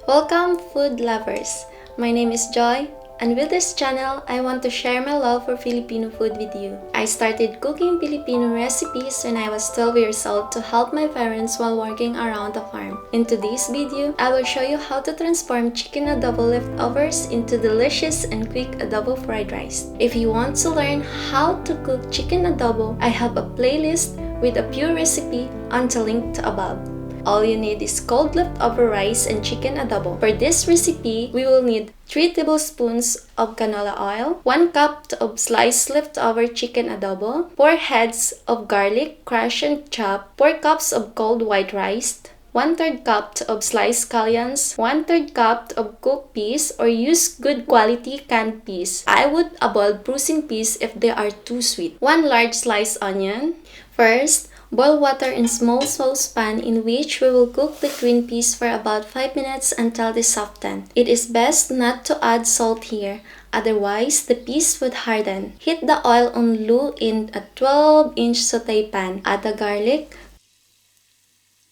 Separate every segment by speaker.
Speaker 1: Welcome, food lovers! My name is Joy, and with this channel, I want to share my love for Filipino food with you. I started cooking Filipino recipes when I was 12 years old to help my parents while working around the farm. In today's video, I will show you how to transform chicken adobo leftovers into delicious and quick adobo fried rice. If you want to learn how to cook chicken adobo, I have a playlist with a pure recipe on the link above. All you need is cold leftover rice and chicken adobo. For this recipe, we will need 3 tablespoons of canola oil, 1 cup of sliced leftover chicken adobo, 4 heads of garlic crushed and chopped, 4 cups of cold white rice, 1/3 cup of sliced scallions, 1/3 cup of cooked peas or use good quality canned peas. I would avoid bruising peas if they are too sweet. 1 large sliced onion. First, boil water in small saucepan in which we will cook the green peas for about 5 minutes until they soften. It is best not to add salt here, otherwise the peas would harden. Heat the oil on low in a 12-inch sauté pan. Add the garlic.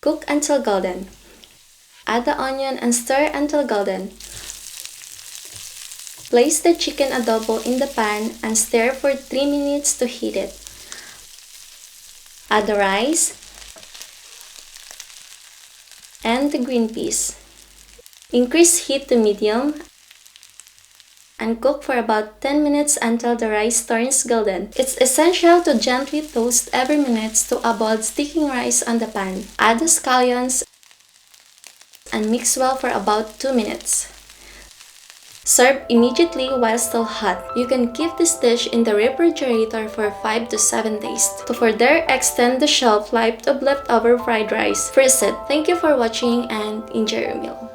Speaker 1: Cook until golden. Add the onion and stir until golden. Place the chicken adobo in the pan and stir for 3 minutes to heat it. Add the rice and the green peas. Increase heat to medium and cook for about 10 minutes until the rice turns golden. It's essential to gently toast every minute to avoid sticking rice on the pan. Add the scallions and mix well for about 2 minutes. Serve immediately while still hot. You can keep this dish in the refrigerator for 5 to 7 days to further extend the shelf life of leftover fried rice. Freeze it. Thank you for watching and enjoy your meal.